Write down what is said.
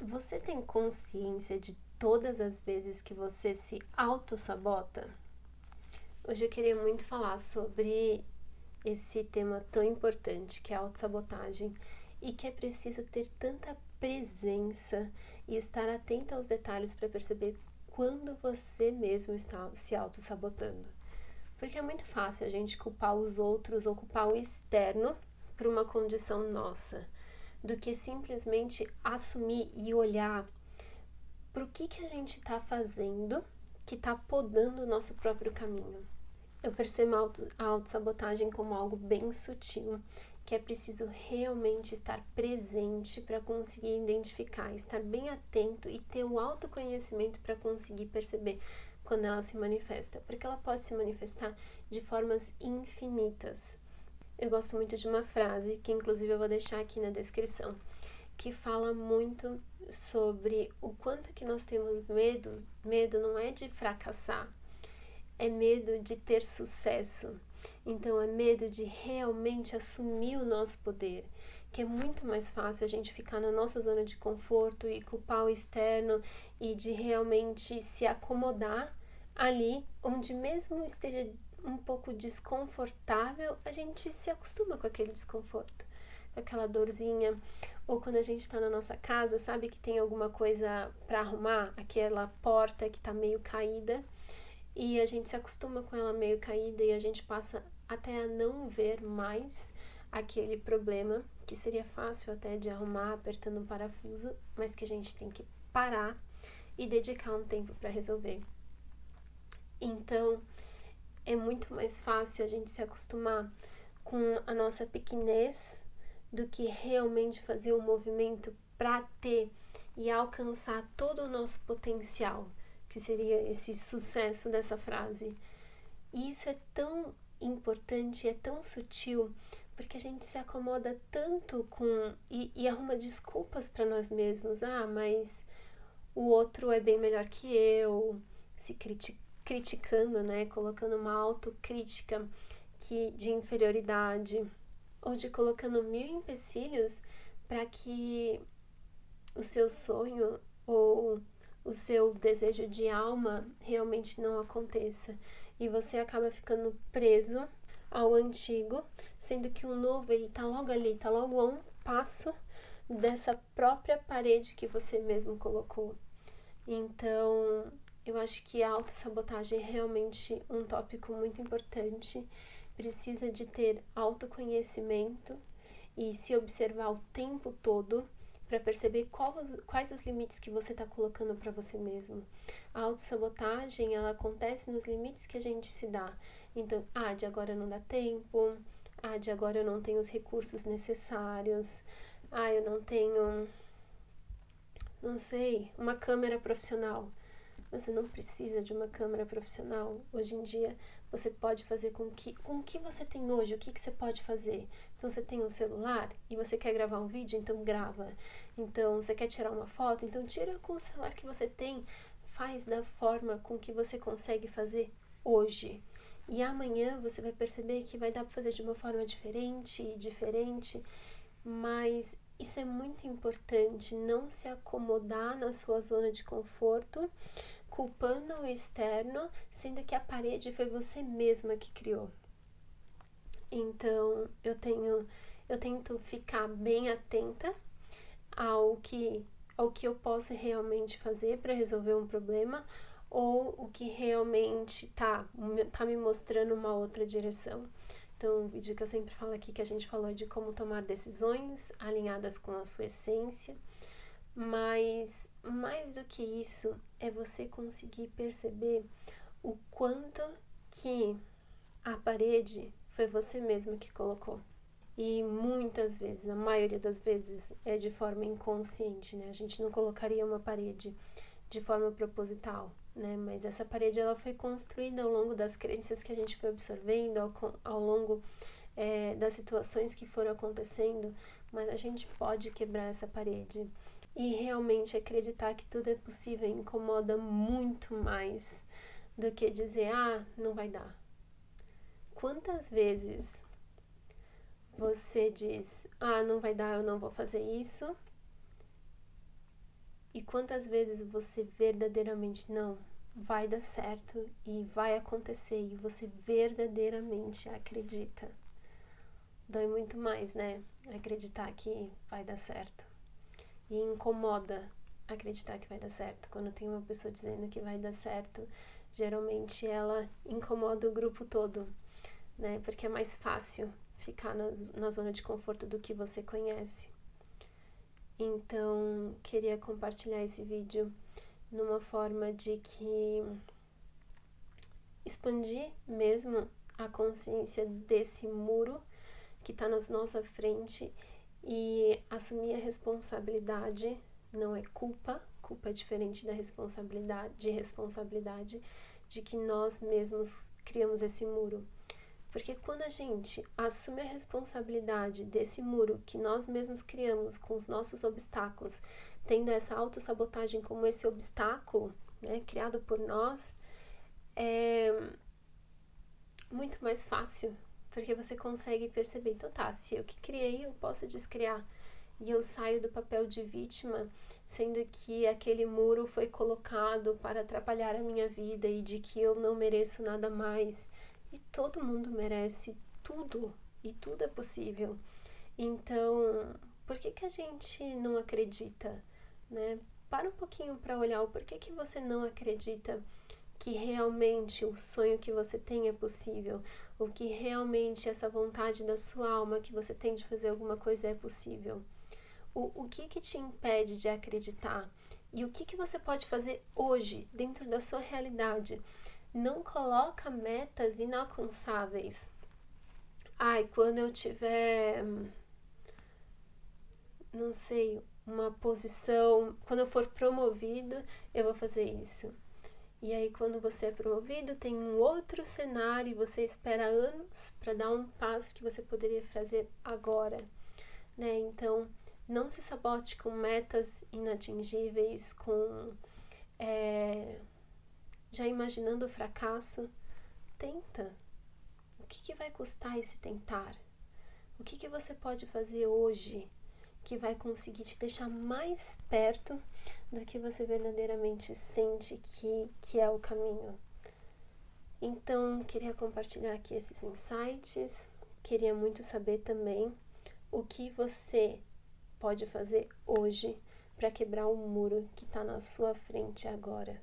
Você tem consciência de todas as vezes que você se auto-sabota? Hoje eu queria muito falar sobre esse tema tão importante que é a autossabotagem e que é preciso ter tanta presença e estar atento aos detalhes para perceber quando você mesmo está se auto-sabotando. Porque é muito fácil a gente culpar os outros ou culpar o externo por uma condição nossa, do que simplesmente assumir e olhar para o que a gente está fazendo que está podando o nosso próprio caminho. Eu percebo a autossabotagem como algo bem sutil, que é preciso realmente estar presente para conseguir identificar, estar bem atento e ter o autoconhecimento para conseguir perceber quando ela se manifesta, porque ela pode se manifestar de formas infinitas. Eu gosto muito de uma frase, que inclusive eu vou deixar aqui na descrição, que fala muito sobre o quanto que nós temos medo. Medo não é de fracassar, é medo de ter sucesso. Então é medo de realmente assumir o nosso poder, que é muito mais fácil a gente ficar na nossa zona de conforto e culpar o externo e de realmente se acomodar ali, onde mesmo esteja um pouco desconfortável, a gente se acostuma com aquele desconforto, com aquela dorzinha. Ou quando a gente está na nossa casa, sabe que tem alguma coisa para arrumar, aquela porta que está meio caída, e a gente se acostuma com ela meio caída e a gente passa até a não ver mais aquele problema, que seria fácil até de arrumar apertando um parafuso, mas que a gente tem que parar e dedicar um tempo para resolver. Então, é muito mais fácil a gente se acostumar com a nossa pequenez do que realmente fazer um movimento para ter e alcançar todo o nosso potencial, que seria esse sucesso dessa frase. E isso é tão importante, é tão sutil, porque a gente se acomoda tanto com e arruma desculpas para nós mesmos. Ah, mas o outro é bem melhor que eu, se criticando, né, colocando uma autocrítica de inferioridade, ou de colocando mil empecilhos para que o seu sonho ou o seu desejo de alma realmente não aconteça. E você acaba ficando preso ao antigo, sendo que o novo ele tá logo ali, tá logo a um passo dessa própria parede que você mesmo colocou. Então, eu acho que a autossabotagem é realmente um tópico muito importante. Precisa de ter autoconhecimento e se observar o tempo todo para perceber quais os limites que você está colocando para você mesmo. A autossabotagem, ela acontece nos limites que a gente se dá. Então, de agora não dá tempo, de agora eu não tenho os recursos necessários, eu não tenho, não sei, uma câmera profissional. Você não precisa de uma câmera profissional. Hoje em dia, você pode fazer com o que você tem hoje, o que você pode fazer. Então, você tem um celular e você quer gravar um vídeo, então grava. Então, você quer tirar uma foto, então tira com o celular que você tem. Faz da forma com que você consegue fazer hoje. E amanhã você vai perceber que vai dar para fazer de uma forma diferente, mas isso é muito importante, não se acomodar na sua zona de conforto, culpando o externo, sendo que a parede foi você mesma que criou. Então, eu tento ficar bem atenta ao que eu posso realmente fazer para resolver um problema ou o que realmente tá me mostrando uma outra direção. Então, um vídeo que eu sempre falo aqui, que a gente falou de como tomar decisões alinhadas com a sua essência, mas mais do que isso é você conseguir perceber o quanto que a parede foi você mesma que colocou. E muitas vezes, a maioria das vezes, é de forma inconsciente, né? A gente não colocaria uma parede de forma proposital, né? Mas essa parede ela foi construída ao longo das crenças que a gente foi absorvendo, ao longo das situações que foram acontecendo, mas a gente pode quebrar essa parede. E realmente acreditar que tudo é possível incomoda muito mais do que dizer, não vai dar. Quantas vezes você diz, não vai dar, eu não vou fazer isso, E quantas vezes você verdadeiramente não vai dar certo e vai acontecer e você verdadeiramente acredita. Dói muito mais, né? Acreditar que vai dar certo. E incomoda acreditar que vai dar certo. Quando tem uma pessoa dizendo que vai dar certo, geralmente ela incomoda o grupo todo, né? Porque é mais fácil ficar na zona de conforto do que você conhece. Então, queria compartilhar esse vídeo numa forma de que expandir mesmo a consciência desse muro que está na nossa frente e assumir a responsabilidade. Não é culpa é diferente da responsabilidade de que nós mesmos criamos esse muro. Porque quando a gente assume a responsabilidade desse muro que nós mesmos criamos com os nossos obstáculos, tendo essa autossabotagem como esse obstáculo, né, criado por nós, é muito mais fácil, porque você consegue perceber, então tá, se eu que criei, eu posso descriar. E eu saio do papel de vítima, sendo que aquele muro foi colocado para atrapalhar a minha vida e de que eu não mereço nada mais. E todo mundo merece tudo, e tudo é possível. Então, por que a gente não acredita, né? Para um pouquinho para olhar o porquê que você não acredita que realmente o sonho que você tem é possível, ou que realmente essa vontade da sua alma que você tem de fazer alguma coisa é possível. O que te impede de acreditar? E o que você pode fazer hoje, dentro da sua realidade? Não coloca metas inalcançáveis. Ai, quando eu tiver, não sei, uma posição, quando eu for promovido, eu vou fazer isso. E aí, quando você é promovido, tem um outro cenário e você espera anos para dar um passo que você poderia fazer agora, né? Então, não se sabote com metas inatingíveis, já imaginando o fracasso. Tenta. O que vai custar esse tentar? O que você pode fazer hoje que vai conseguir te deixar mais perto do que você verdadeiramente sente que é o caminho? Então, queria compartilhar aqui esses insights. Queria muito saber também o que você pode fazer hoje para quebrar o muro que está na sua frente agora.